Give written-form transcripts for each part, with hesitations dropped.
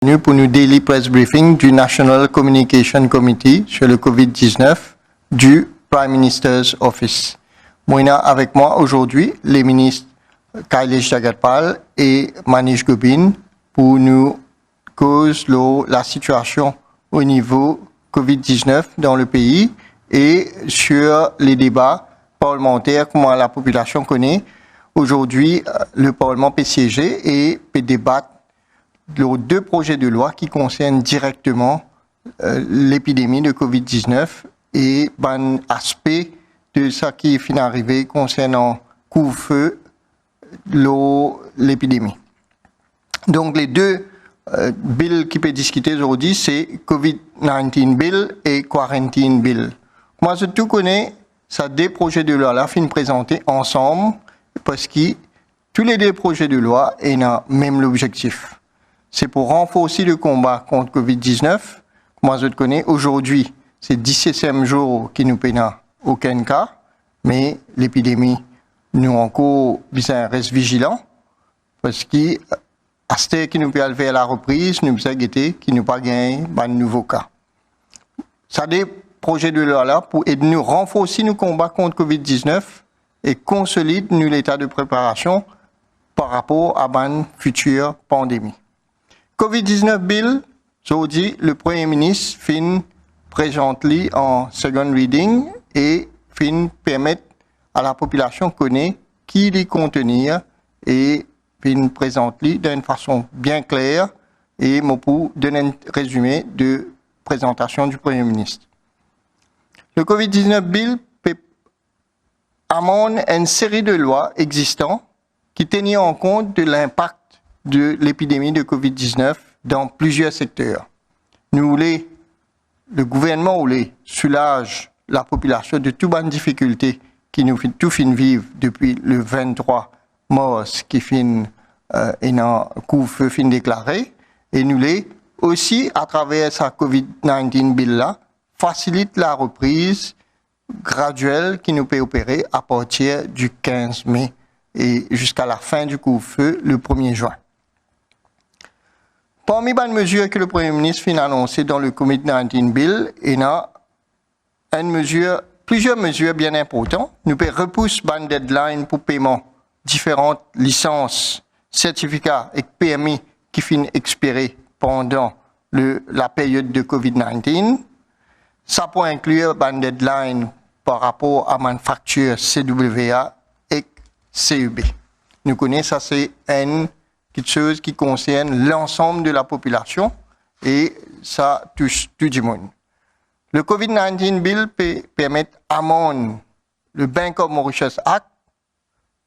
Bienvenue pour nous daily press briefing du National Communication Committee sur le COVID-19 du Prime Minister's Office. Moi, avec moi aujourd'hui les ministres Kailesh Jagatpal et Manish Gobin pour nous causer la situation au niveau COVID-19 dans le pays et sur les débats parlementaires, comment la population connaît. Aujourd'hui, le Parlement peut siéger et peut débattre de deux projets de loi qui concernent directement l'épidémie de COVID-19 et un aspect de ce qui est arrivé concernant couvre-feu, l'épidémie. Donc les deux bills qui peuvent discuter aujourd'hui, c'est COVID-19 Bill et Quarantine Bill. Moi, je tout connais, ça deux projets de loi là, fin présentés ensemble parce que tous les deux projets de loi ont même l'objectif. C'est pour renforcer le combat contre COVID-19. Moi, je connais, aujourd'hui, c'est 17e jour qui nous peine aucun cas, mais l'épidémie, nous encore besoin reste vigilant, parce que à ce qui nous peut aller à la reprise, nous besoin guetter qui nous pas gagner de nouveaux cas. Ça des projets de loi là pour aider nous renforcer nos combats contre COVID-19 et consolider nous l'état de préparation par rapport à une future pandémie. COVID-19 Bill, aujourd'hui, le Premier ministre fin présente-lui en second reading et fin permettre à la population de connaître qui les contenir et fin présente-lui d'une façon bien claire et pour donner un résumé de présentation du Premier ministre. Le COVID-19 Bill amène une série de lois existantes qui tenaient en compte de l'impact de l'épidémie de COVID-19 dans plusieurs secteurs. Le gouvernement voulait soulager la population de toutes les difficultés qui nous fait tout fin vivre depuis le 23 mars qui fin un couvre-feu fin déclaré et nous les aussi à travers sa COVID-19 bill là facilite la reprise graduelle qui nous peut opérer à partir du 15 mai et jusqu'à la fin du couvre-feu le 1er juin. Parmi les mesures que le Premier ministre a annoncées dans le COVID-19 Bill, il y a plusieurs mesures bien importantes. Nous pouvons repousser une deadline pour paiement différentes licences, certificats et permis qui finissent expirer pendant la période de COVID-19. Ça peut inclure une deadline par rapport à manufacture CWA et CEB. Nous connaissons ça, c'est quelque chose qui concerne l'ensemble de la population et ça touche tout le monde. Le COVID-19 Bill peut permettre le Bank of Mauritius Act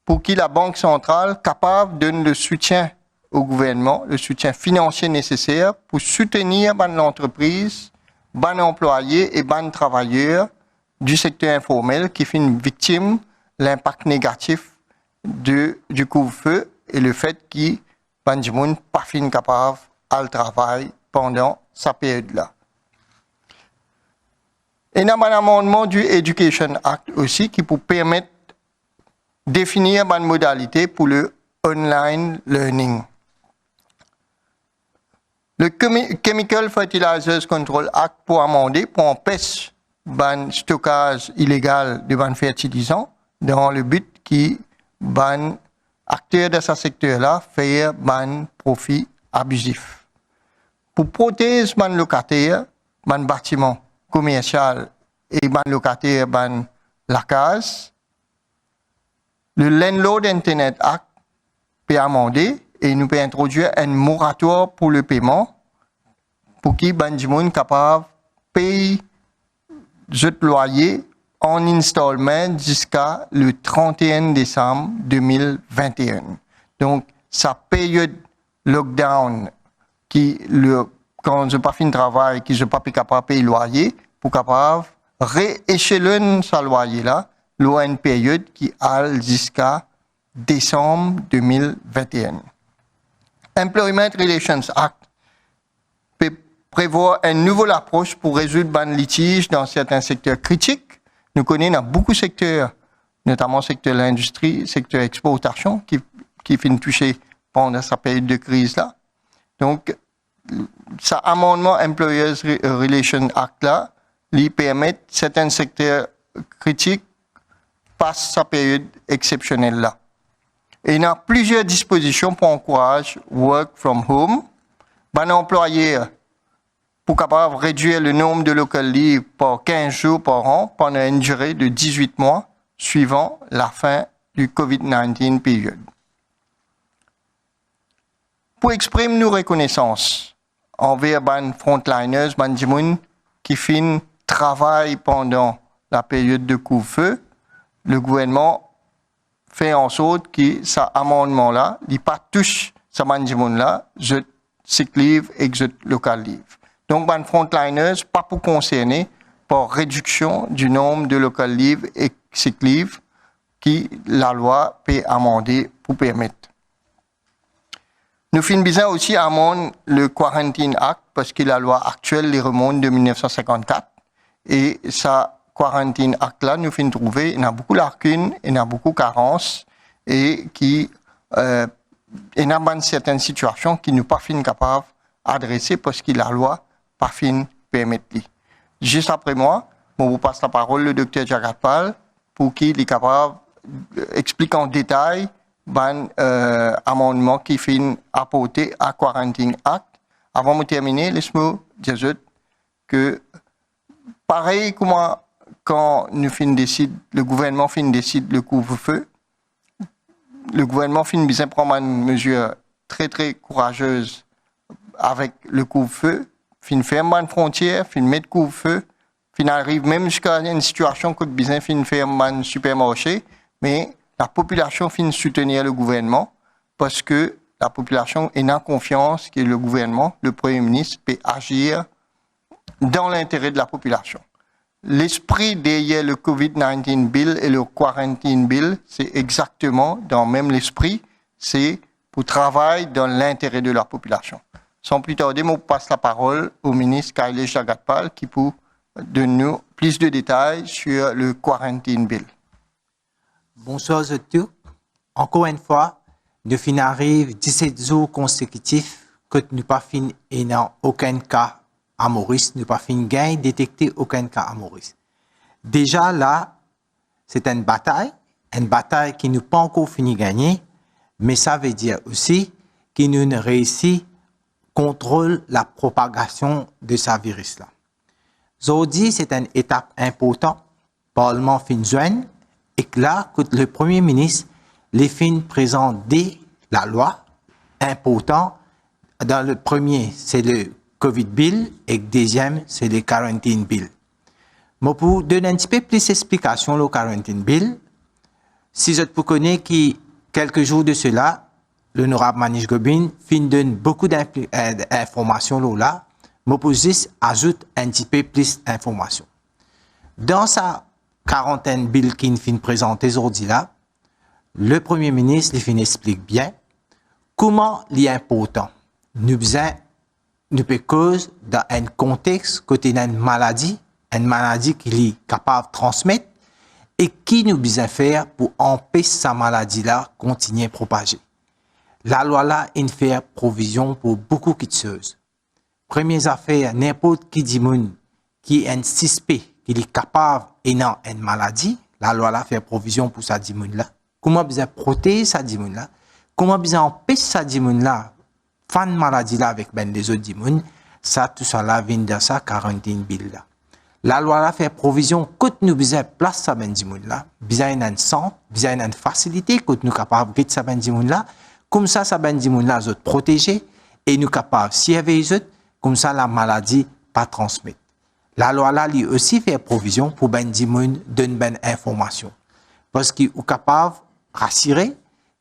pour que la Banque centrale capable de donner le soutien au gouvernement, le soutien financier nécessaire pour soutenir l'entreprise, les employés et les travailleurs du secteur informel qui sont victimes de l'impact négatif du couvre-feu et le fait qu'ils ne sont pas capables de travailler pendant cette période-là. Et il y a un amendement du Education Act aussi qui peut permettre de définir une modalité pour le online learning. Le Chemical Fertilizers Control Act pour amender, pour empêcher le stockage illégal de fertilisants dans le but qui les acteurs de ce secteur-là font un profit abusif. Pour protéger les locataires, les bâtiments commerciaux et les locataires de la case, le Landlord Internet Act peut amender et nous peut introduire un moratoire pour le paiement pour que les gens soient capables de payer le loyer en installment jusqu'à le 31 décembre 2021. Donc, sa période lockdown, quand je n'ai pas fini de travail, que je ne suis pas capable de payer le loyer, pour capable rééchelonner ce loyer-là, une période qui a jusqu'à décembre 2021. Employment Relations Act peut prévoir une nouvelle approche pour résoudre les litiges dans certains secteurs critiques. Nous connaissons beaucoup de secteurs, notamment le secteur de l'industrie, le secteur de l'exportation, qui finit touché pendant cette période de crise-là. Donc, ça amendement Employers Relation Act là, lui permet certains secteurs critiques passent sa période exceptionnelle là. Et il y a plusieurs dispositions pour encourager work from home. Ben employeur pour capable réduire le nombre de local leave par 15 jours par an pendant une durée de 18 mois suivant la fin du COVID-19 période. Pour exprimer nos reconnaissances envers les frontliners, les gens qui font travail pendant la période de couvre-feu, le gouvernement fait en sorte que cet amendement-là, il ne touche pas ces gens-là, je sick leave et je local leave. Donc, les frontliners, pas pour concerner par réduction du nombre de local leave et sick leave qui la loi peut amender pour permettre. Nous finissons bien aussi à amender le Quarantine Act parce que la loi actuelle les remonte de 1954 et ça Quarantine Act là nous finissons trouver il y a beaucoup de lacunes, il y a beaucoup de carences et qui il y a certaines situations qui nous pas fin capables d'adresser parce que la loi pas fin permettre. Juste après moi, je vous passe la parole le docteur Jagatpal pour qu'il est capable d'expliquer en détail amendement qui fin apporté à Quarantine Act. Avant de terminer, laisse-moi dire que pareil comme quand nous le gouvernement décide le couvre-feu, le gouvernement bien prendre une mesure très très courageuse avec le couvre-feu, ferme une frontière, mettre couvre-feu, arrive même jusqu'à une situation que le business ferme un supermarché, mais la population soutenir le gouvernement parce que la population est en confiance que le gouvernement, le Premier ministre, peut agir dans l'intérêt de la population. L'esprit derrière le COVID-19 Bill et le Quarantine Bill, c'est exactement dans même l'esprit, c'est pour travailler dans l'intérêt de la population. Sans plus tarder, je passe la parole au ministre Kailesh Jagatpal qui peut donner plus de détails sur le Quarantine Bill. Bonsoir à tous. Encore une fois, nous finissons 17 jours consécutifs que nous pas fin et dans aucun cas à Maurice, nous pas fin gain détecter aucun cas à Maurice. Déjà là, c'est une bataille qui nous pas encore fini gagner, mais ça veut dire aussi que nous ne réussi contrôle la propagation de ce virus-là. Aujourd'hui, c'est une étape importante. Le Parlement fin joindre et que là, que le Premier ministre les fin présenter la loi important. Dans le premier, c'est le COVID Bill et le deuxième, c'est le Quarantine Bill. Mais pour donner un petit peu plus d'explications au Quarantine Bill, si vous connaissez que quelques jours de cela, l'honorable Manish Gobin fin donne beaucoup d'informations là, mais pour juste ajoute un petit peu plus d'informations. Dans sa quarantaine bill qui fin présenter aujourd'hui là, le Premier ministre fin explique bien comment il est important. Nous peut cause dans un contexte côté d'une maladie qui est capable de transmettre et qui nous besoin faire pour empêcher sa maladie là continuer à propager. La loi là il fait provision pour beaucoup de choses. Première affaire, n'importe qui dit qui est un suspect qui est capable et non une maladie, la loi là fait provision pour ça dit là. Comment bien protéger ça dit là? Comment bien empêcher ça dit là? Fan maladie là avec ben les autres dit ça tout ça là vient dans sa quarantaine bill là. La loi là fait provision que nous besoin place ça ben dit là, besoin un centre, besoin une facilité que nous capable de ça ben dit là. Comme ça ben dit là autres protéger et nous capable si avait les autres comme ça la maladie pas transmettre. La loi là lui aussi fait provision pour ben dit donne ben information parce qu'il est capable rassurer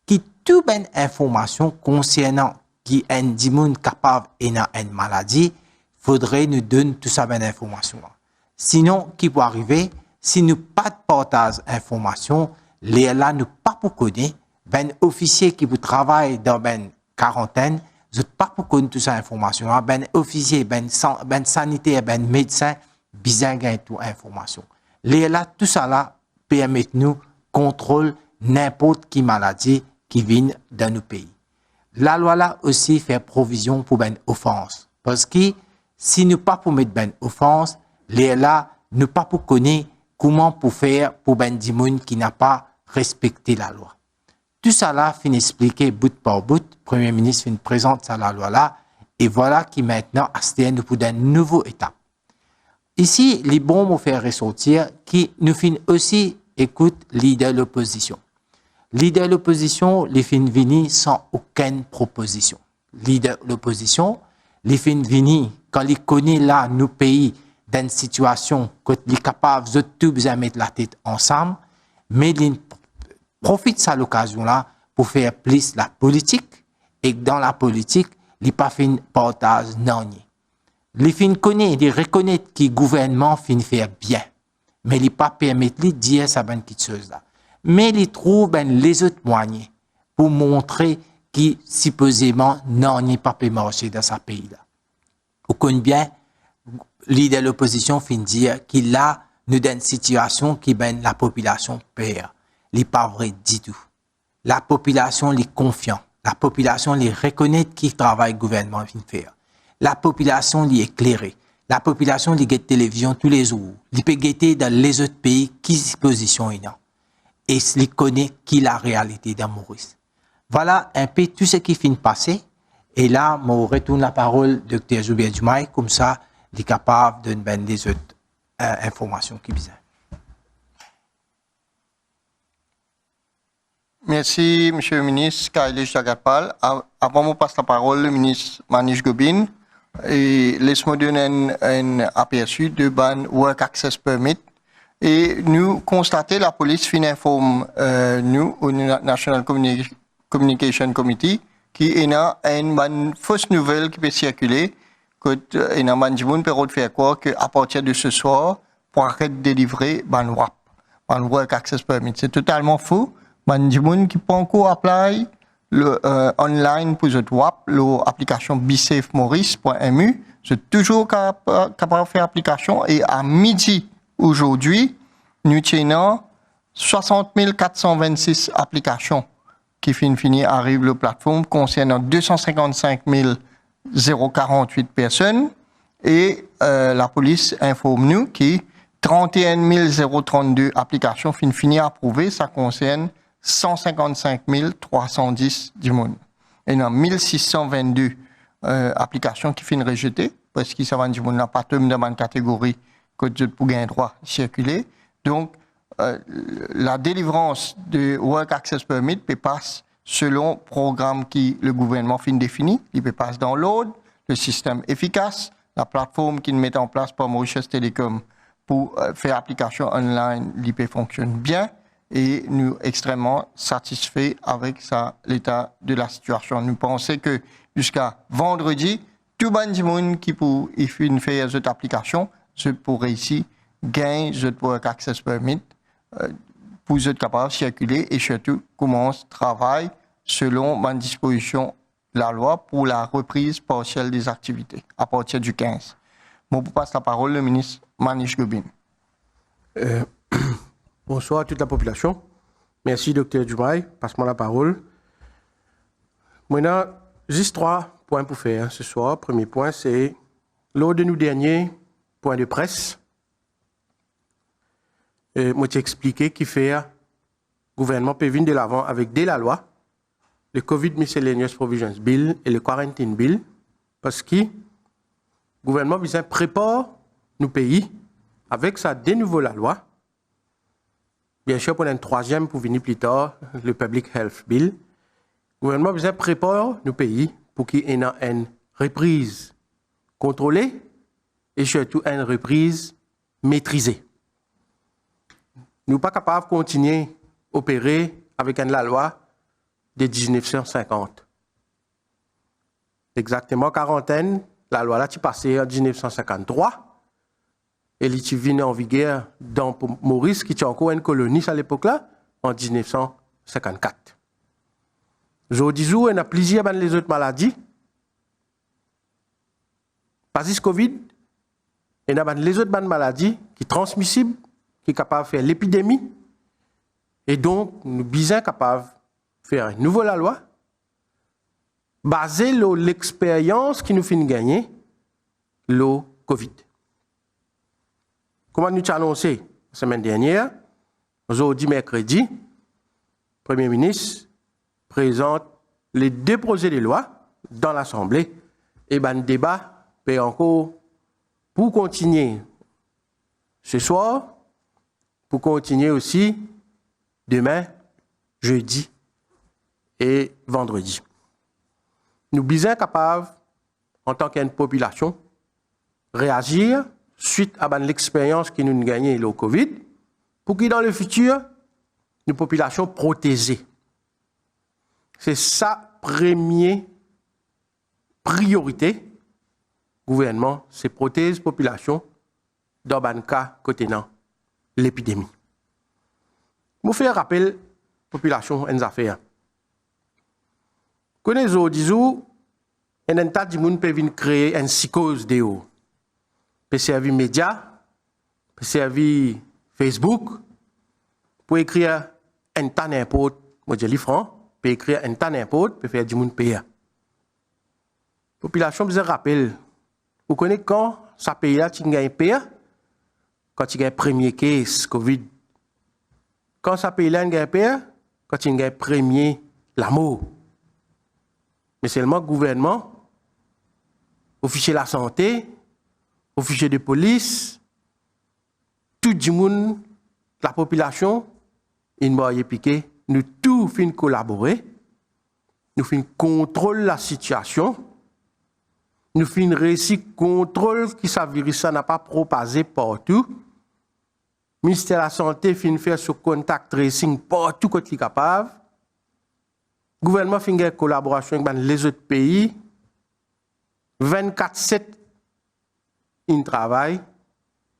que toute ben information concernant qui est un capable et n'a une maladie, faudrait nous donner tout ça ben information. Sinon, qui peut arriver, si nous pas de partage d'information, les là nous pas pour connaître, ben officier qui vous travaille dans ben quarantaine, vous pas pour connaître tout ça information. Ben officier, ben sanitaire, ben médecin, bizarre gain toute information. Les là tout ça là permet nous contrôle n'importe qui maladie qui vient dans nos pays. La loi là aussi fait provision pour une offense. Parce que si nous pas pour mettre ben offense, les là, nous pas pour connaître comment pour faire pour ben du monde qui n'a pas respecté la loi. Tout ça là, fin expliquer bout par bout, le Premier ministre fin présente ça la loi là, et voilà qui maintenant a nous pour une nouvelle étape. Ici, les bons vont faire ressortir qui nous fin aussi écoute leader de l'opposition. Leader de l'opposition, les fin venir sans aucune proposition. Leader de l'opposition, les fin venir quand ils connaissent là nos pays dans une situation que les capables de tout bien mettre la tête ensemble, mais ils profitent de cette occasion-là pour faire plus la politique et dans la politique, ils pas fin partage non. Les fin connaît, ils reconnaissent que le gouvernement fin faire bien, mais ils pas permettre de dire ça ben quelque chose là. Mais ils trouvent ben les autres moyens pour montrer que supposément non n'y pas pu marcher dans ce pays là. Vous connaissez bien, leader de l'opposition fin dire qu'il a nous dans une situation qui ben la population perd. C'est pas vrai du tout. La population les confiant, la population les reconnaît qui travaille le gouvernement fin faire. La population les éclairée, la population les guette télévision tous les jours, les peut guetter dans les autres pays qui position est là. Et les connaît qui la réalité dans Maurice. Voilà un peu tout ce qui finit de passer. Et là, je retourne la parole au Dr. Joubert Dumail, comme ça, il est capable de nous donner des autres informations qui besoin. Merci, Monsieur le ministre Kailesh Jagapal. Avant de passer la parole, le ministre Manish Gobin, et laisse-moi donner un aperçu de ban Work Access Permit. Et nous constatons, la police fin informe nous, au National Communication Committee, qui est une fausse nouvelle qui peut circuler, que il y a un gens peut faire quoi qu'à partir de ce soir, pour arrêter de délivrer ban WAP, ban Work Access Permit. C'est totalement faux. Man di moun qui peut encore apply le online pour cette WAP, l'application BeSafeMaurice.mu, c'est toujours capable de faire application et à midi aujourd'hui, nous tenons 60 426 applications qui fini arrivent la plateforme concernant 255 048 personnes et la police informe nous que 31 032 applications fini approuvées, ça concerne 155 310 du monde. Et dans 1622 applications qui finissent rejetées, parce que ça va du monde n'a pas de dans une catégorie que tu pour gagner droit circuler. Donc, la délivrance de Work Access Permit peut passer selon le programme qui le gouvernement fin défini. Il peut passer dans l'ordre, le système efficace, la plateforme qu'il met en place par Mauritius Telecom pour faire application online, l'IP fonctionne bien. Et nous extrêmement satisfaits avec ça, l'état de la situation. Nous pensons que jusqu'à vendredi, tout le monde qui peut faire cette application, je pourrais ici gagner cette Work Access Permit pour être capable de circuler et surtout commence travail selon ma disposition la loi pour la reprise partielle des activités à partir du 15. Je passe la parole au ministre Manish Gobin. Bonsoir à toute la population. Merci, Dr. Dumail. Passe-moi la parole. Maintenant, juste 3 points pour faire ce soir. Premier point, c'est lors de nos derniers points de presse. Moi, t'ai expliqué qu'il fait le gouvernement peut venir de l'avant avec dès la loi, le COVID Miscellaneous Provisions Bill et le Quarantine Bill, parce que le gouvernement prépare nos pays avec ça de nouveau la loi. Bien sûr, pour un troisième, pour venir plus tard, le Public Health Bill. Le gouvernement prépare nos pays pour qu'il y ait une reprise contrôlée et surtout une reprise maîtrisée. Nous ne sommes pas capables de continuer à opérer avec la loi de 1950. Exactement, quarantaine, la loi là, qui passée en 1953. Et elle est venue en vigueur dans Maurice, qui était encore une colonie à l'époque-là, en 1954. Aujourd'hui, il y a plusieurs les autres maladies. Pas juste Covid, il y a les autres maladies qui sont transmissibles, qui sont capables de faire l'épidémie. Et donc, nous sommes capables de faire une nouvelle loi, basée sur l'expérience qui nous fait gagner le COVID. Comme nous avons annoncé la semaine dernière, aujourd'hui mercredi, le Premier ministre présente les deux projets de loi dans l'Assemblée et le débat peut encore pour continuer ce soir, pour continuer aussi demain, jeudi et vendredi. Nous sommes capables, en tant qu'une population, réagir suite à l'expérience que nous avons gagnée le COVID, pour que dans le futur, nous populations protégées. C'est sa première priorité. Gouvernement, c'est protéger la population dans le cas côté l'épidémie. Je vous fais un rappel, population, en affaires. Connaissez disons, un tas de monde peut créer une psychose de haut. Peut servir médias, peut servir Facebook, pour écrire un tas n'importe, moi je dis franc, peut écrire un tas n'importe, peut faire du monde payer. Population, vous rappelle, vous connaissez quand ça paye là, tu gagnes payer, quand tu gagnes premier case Covid. Quand ça paye là, tu gagnes payer, quand tu gagnes premier l'amour. Mais seulement le gouvernement, officier de la santé, officier de police, tout le monde, la population, il m'a piqué, nous tous fin collaborer, nous fin contrôler la situation, nous fin réussir contrôle qui ça virus ça n'a pas propagé partout. Le ministère de la Santé fin faire ce contact tracing partout quand il est capable. Le gouvernement fin une collaboration avec les autres pays. 24/7 in travail,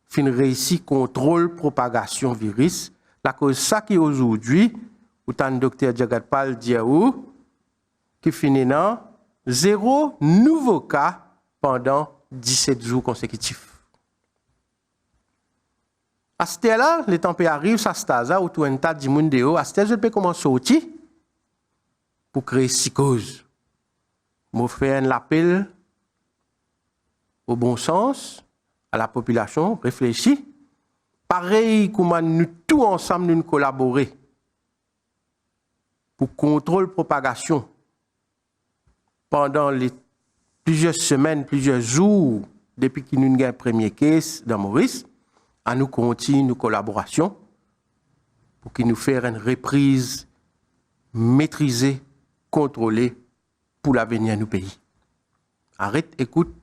fin réussir contrôle propagation virus. La cause ça qui aujourd'hui, autant le docteur Djagatpal Diaou, qui finit dans 0 nouveau cas pendant 17 jours consécutifs. À ce là, le temps arrive, ça se tasse, autour d'un tas de monde dehors, à ce je peux commencer à sortir pour créer psychose. Je fais un appel au bon sens, à la population, réfléchir. Pareil, comment nous tous ensemble nous collaborer pour contrôler la propagation pendant les plusieurs semaines, plusieurs jours, depuis que nous avons un premier case dans Maurice, à nous continuer nos collaborations pour qu'il nous fasse une reprise maîtrisée, contrôlée pour l'avenir de nos pays. Arrête, écoute,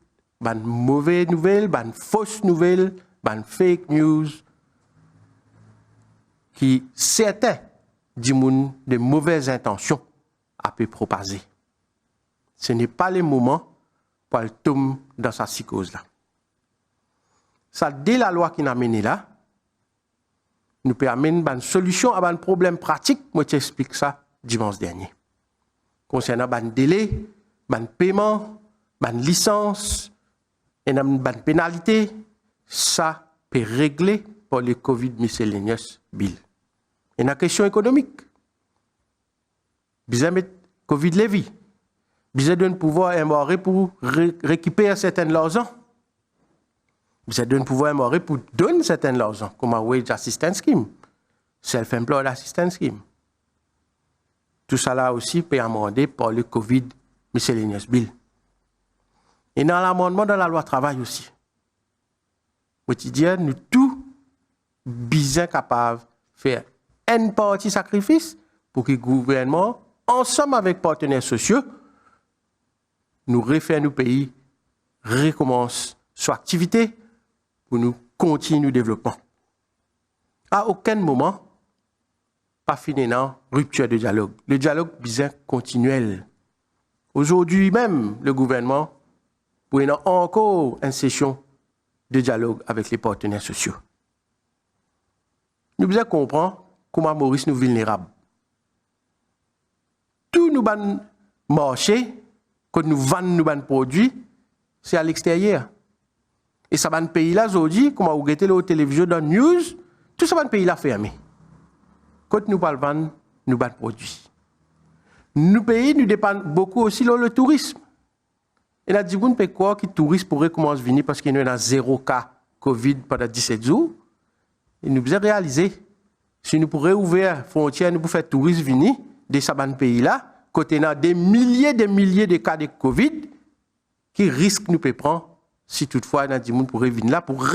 ban mauvaise nouvelle, ban fausse nouvelle, ban fake news, qui certains de mauvaises intentions a pu propager. Ce n'est pas le moment pour le tomber dans sa psychose-là. Ça, dès la loi qui nous a mené là, nous peut amener une solution à un problème pratique. Moi, je t'explique ça dimanche dernier. Concernant un délai, un paiement, une licence, une pénalité, ça peut régler pour le COVID miscellaneous bill. Et la question économique, besoin de COVID Levy, besoin de pouvoir émorer pour récupérer certaines l'argent, besoin de pouvoir émorer pour donner certaines l'argent, comme un wage assistance scheme, self-employed assistance scheme. Tout ça là aussi peut amender par le COVID miscellaneous bill. Et dans l'amendement dans la loi travail aussi. Quotidien, nous tous bien capables de faire une partie sacrifice pour que le gouvernement, ensemble avec partenaires sociaux, nous refaire nos pays, recommence son activité pour nous continuer le développement. À aucun moment, pas fini dans rupture de dialogue. Le dialogue bien continuel. Aujourd'hui même, le gouvernement pour encore une session de dialogue avec les partenaires sociaux. Nous devons comprendre comment Maurice nous vulnérable. Tout nous ban marché, quand nous vendons nos produits, c'est à l'extérieur. Et ça ban pays là aujourd'hui, comme vous regardez la télévision dans news, tout ça ban pays là fermé. Quand nous parlons vendre nos produits. Nos pays nous dépendent beaucoup aussi dans le tourisme. Et là, dit qu'on peut quoi que les touristes pourraient commencer à venir parce qu'il y a 0 cas Covid pendant 17 jours. Et nous devons réaliser, si nous pourrions ouvrir les frontières, nous pouvons faire touristes venir de ces pays-là, côté des milliers de cas de Covid, qui risque nous peut prendre si toutefois il y a des gens qui pourraient venir là pour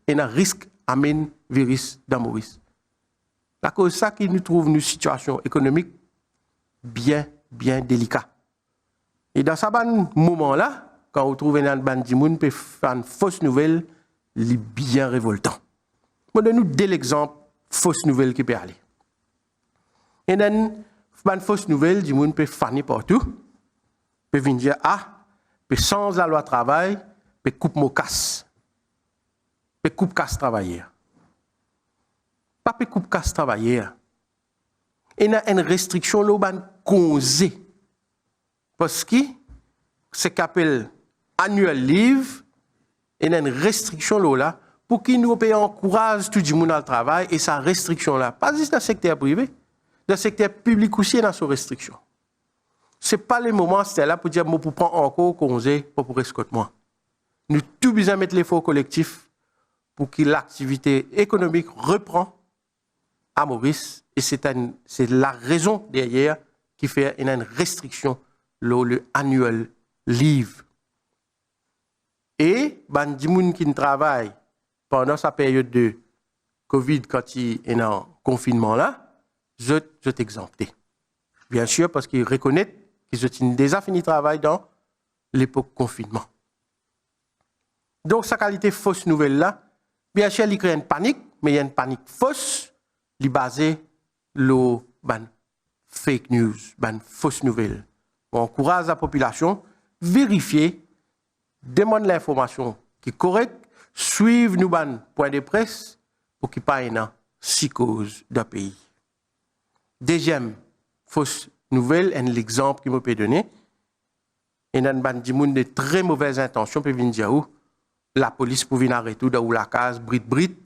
un risque amène virus dans Maurice. La cause ça qui nous trouve une situation économique bien délicate. Et dans ce moment-là, quand on trouve un ban de gens qui fait une fausse nouvelle, il est bien révoltant. Je donne nous deux exemples fausses nouvelles qui peuvent aller. Et dans une fausse nouvelle, les gens peuvent faner partout, peuvent venir dire peuvent sans la loi travail, peuvent couper mon casse. Peuvent couper casse travailleur. Pas peuvent couper casse travailleur. Et il y a une restriction là causée. Parce que c'est qu'appelle annuel livre, il y a une restriction là pour qu'ils nous encouragent tout le monde à le travail et sa restriction là, pas juste dans le secteur privé, dans le secteur public aussi, il y a une restriction. Ce n'est pas le moment, c'était là pour dire, pour prendre encore congé pour escorter moi. Nous tous besoin de mettre l'effort collectif pour que l'activité économique reprend à Maurice. Et c'est la raison derrière qui fait une restriction le annuel livre. Et les gens qui travaillent pendant sa période de Covid, quand il est en confinement là, je exempté. Bien sûr, parce qu'ils reconnaissent qu'ils ont déjà fini le travail dans l'époque confinement. Donc, sa qualité fausse nouvelle là, bien sûr, il crée une panique, mais il y a une panique fausse, qui est basée sur fake news, fausse nouvelle. On encourage la population à vérifier, demander l'information qui est correcte, suivre nos points de presse pour qu'il n'y ait pas une psychose d'un pays. Deuxième fausse nouvelle, l'exemple que je peux donner, il y a de très mauvaises intentions pour venir dire où la police pour venir arrêter dans la case Brit.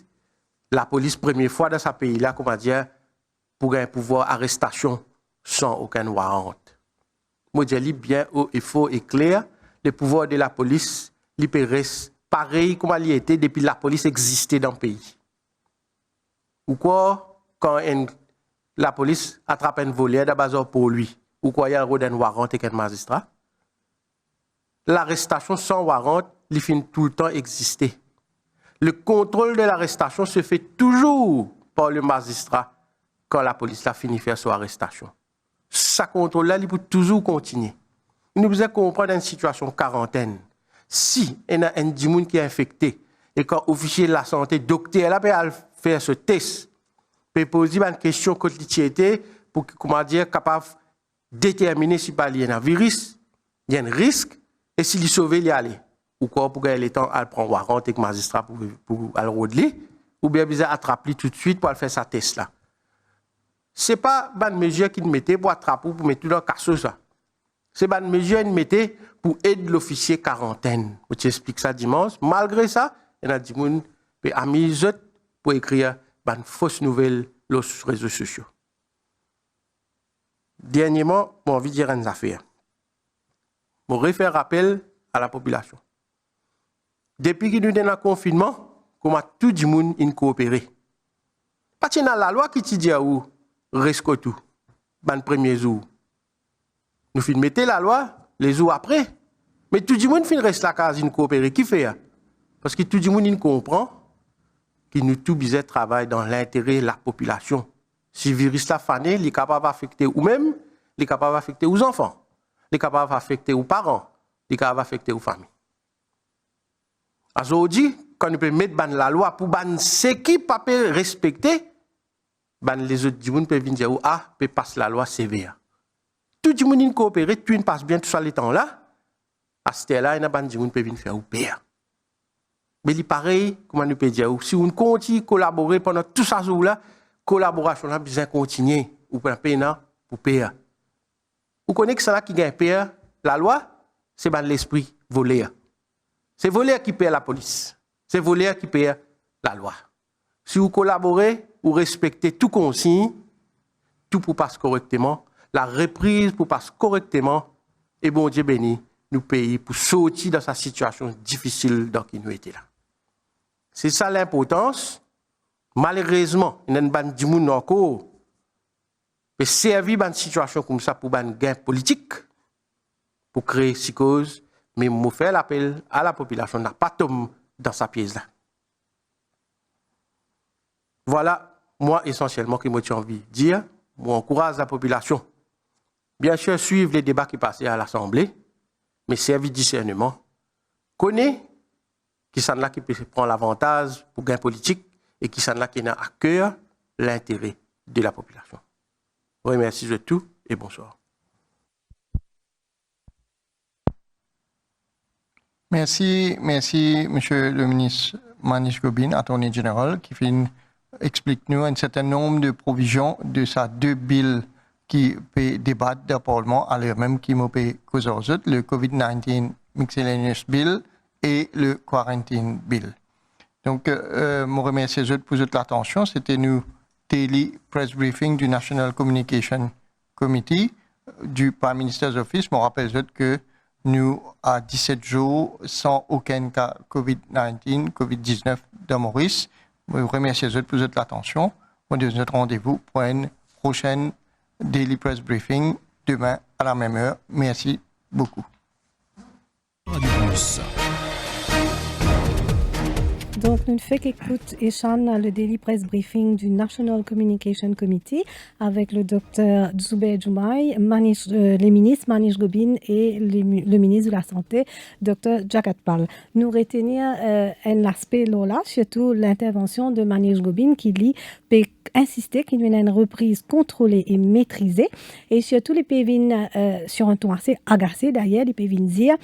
La police, première fois dans ce pays-là, comment dire, pour un pouvoir d'arrestation sans aucun warrant. Moi, je dis bien haut et faux et clair, le pouvoir de la police, il peut rester pareil comme il était depuis la police existait dans le pays. Ou quoi, quand la police attrape un voleur d'abord pour lui, ou quoi, il y a un warrant et un magistrat, l'arrestation sans warrant, il finit tout le temps exister. Le contrôle de l'arrestation se fait toujours par le magistrat quand la police a fini de faire son arrestation. Ce contrôle-là, il peut toujours continuer. Nous devons comprendre une situation quarantaine. Si il y a un monde qui est infecté et quand l'officier de la santé, docteur, peut faire ce test, peut poser une question quotidienne pour comment dire, capable de déterminer si il y a un virus, il y a un risque, et s'il est sauvé, il y aller. Ou quoi, pour gagner le temps, elle prend warrant avec le magistrat pour aller rodeler, ou bien besoin attraper tout de suite pour faire sa test là. Ce n'est pas une mesure qu'il mettait pour attraper, pour mettre tout dans le casse ça. C'est une mesure qu'il mettait pour aider l'officier quarantaine. Je t'explique ça dimanche. Malgré ça, il y a des gens qui ont amis pour écrire une fausse nouvelle sur les réseaux sociaux. Dernièrement, j'ai envie de dire une affaire. Je refais rappel à la population. Depuis que nous sommes en confinement, comment tout le monde a coopéré. Pas de la loi qui te dit où reste tout, le premier jour. Nous finissons mettre la loi les jours après. Mais tout le monde reste la case coopérer. Qui fait? Parce que tout le monde comprend que nous tous besoin travailler dans l'intérêt de la population. Si le virus la fané, il est capable d'affecter ou-même, il est capable d'affecter aux enfants, il est capable d'affecter aux parents, il est capable d'affecter aux familles. Aujourd'hui, quand nous pouvons mettre la loi pour ceux qui ne peuvent pas respecter, les autres gens peuvent venir dire peut passer la loi sévère. Tout le monde coopère, tout le monde passe bien tout ça le temps là. À ce temps-là, il y a des gens qui peuvent venir faire ou pire. Mais il est pareil, comment nous pouvons dire, si on continue à collaborer pendant tout ça là, collaboration là besoin continuer ou pour payer pour payer. Vous connaissez que c'est là qui gagne payer la loi, c'est l'esprit voleur. C'est voleur qui paye la police. C'est voleur qui paye la loi. Si vous collaborez, vous respectez tout consigne, tout pour passer correctement, la reprise pour passer correctement, et bon Dieu béni, nous pays pour sortir dans sa situation difficile dans qui nous étions là. C'est ça l'importance. Malheureusement, il y a une bande de monde encore qui servi dans une situation comme ça pour un gain politique, pour créer psychose, mais je fais l'appel à la population n'a pas tomber dans sa pièce là. Voilà, moi essentiellement, que j'ai envie de dire. Moi, encourage la population. Bien sûr, suivre les débats qui passaient à l'Assemblée, mais servir discernement. Connaît qui sont là qui peut prendre l'avantage pour gain politique et qui sont là qui ont à cœur l'intérêt de la population. Je vous remercie de tout et bonsoir. Merci, Monsieur le ministre Manish Gobin, Attorney General, qui explique-nous un certain nombre de provisions de ces deux billes qui peut débattre dans le Parlement, alors même qui peut causer le COVID-19 Miscellaneous Bill et le Quarantine Bill. Donc, je remercie pour toute l'attention. C'était nous daily press briefing du National Communication Committee du Prime Minister's Office. Je rappelle que nous, à 17 jours, sans aucun cas COVID-19, COVID-19 dans Maurice. Je vous remercie pour toute l'attention. On donne notre rendez-vous pour une prochaine Daily Press Briefing demain à la même heure. Merci beaucoup. Donc, nous faisons écoute Echan le Daily Press Briefing du National Communication Committee avec le docteur Zubair Jumai, le ministre Manish Gobin et le ministre de la Santé, docteur Jagat Pal. Nous retenir un aspect là, surtout l'intervention de Manish Gobin qui lui peut insister qu'il y a une reprise contrôlée et maîtrisée et surtout les pévines sur un ton assez agacé d'ailleurs, les pévines dire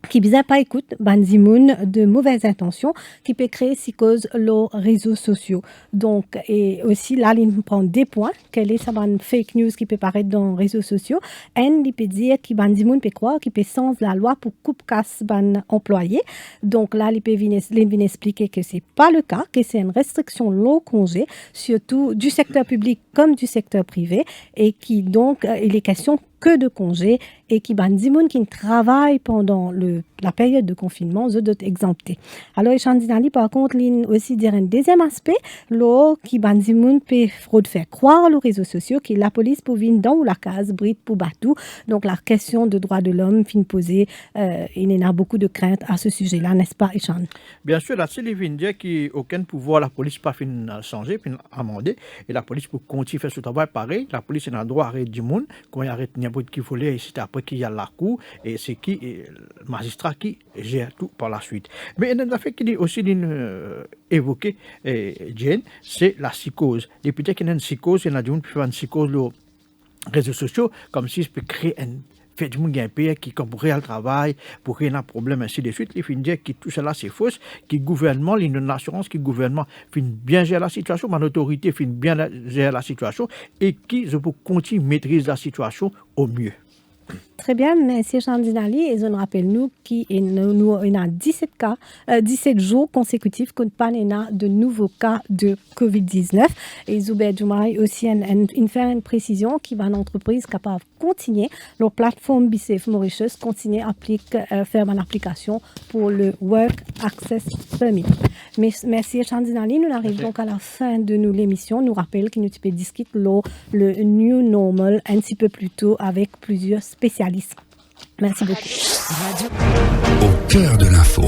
qui bizarre pas écoute banzimoun de mauvaises intentions qui peut créer psychose les réseaux sociaux. Donc et aussi là il prend des points quelle est ça ban fake news qui peut paraître dans les réseaux sociaux and il peut dire qui banzimoun peut croire qui peut sens la loi pour coupe casse ban employé. Donc là il peut venir expliquer que c'est pas le cas, que c'est une restriction long congé surtout du secteur public comme du secteur privé et qui donc il est question que de congés et qui bandimoun qui travaillent pendant la période de confinement, eux doivent exempter. Alors, Echandinali, par contre, il aussi dire un deuxième aspect, l'eau qui bandimoun peut faire croire aux réseaux sociaux que la police pour venir dans ou la case bride pour batou. Donc, la question de droits de l'homme fin posée, il y en a beaucoup de craintes à ce sujet-là, n'est-ce pas, Echand? Bien sûr, là, c'est les dire qu'aucun pouvoir, la police pas fin changer, fin amender, et la police pour continuer à faire ce travail pareil, la police a un droit à arrêter du monde, quand il arrête qu'il faut aller, c'est après qu'il y a la cour, et c'est qui, le magistrat qui gère tout par la suite. Mais il y a un fait qui est aussi évoqué, Jane, c'est la psychose. Et peut-être qu'il y a une psychose, il y a une psychose sur les réseaux sociaux, comme si ça peut créer un fait du monde qui a un pays qui comme réel travail pour créer un problème ainsi de suite il finit dire que tout cela c'est faux que le gouvernement l'assurance que le gouvernement finit bien gérer la situation mon autorité finit bien gérer la situation et qui je peux continuer maîtriser la situation au mieux. Très bien, merci Chandinali. Et je nous rappelle nous nous a 17 jours consécutifs qu'on pas de nouveaux cas de COVID-19. Et Zubair Jumai aussi fait une précision qui va une entreprise capable de continuer leur plateforme BCF Mauritius continuer à faire une application pour le Work Access Permit. Mais merci Chandinali. Nous arrivons donc à la fin de l'émission. Nous rappelle que nous peux discuter le New Normal un petit peu plus tôt avec plusieurs spécialistes. Merci beaucoup. Au cœur de l'info.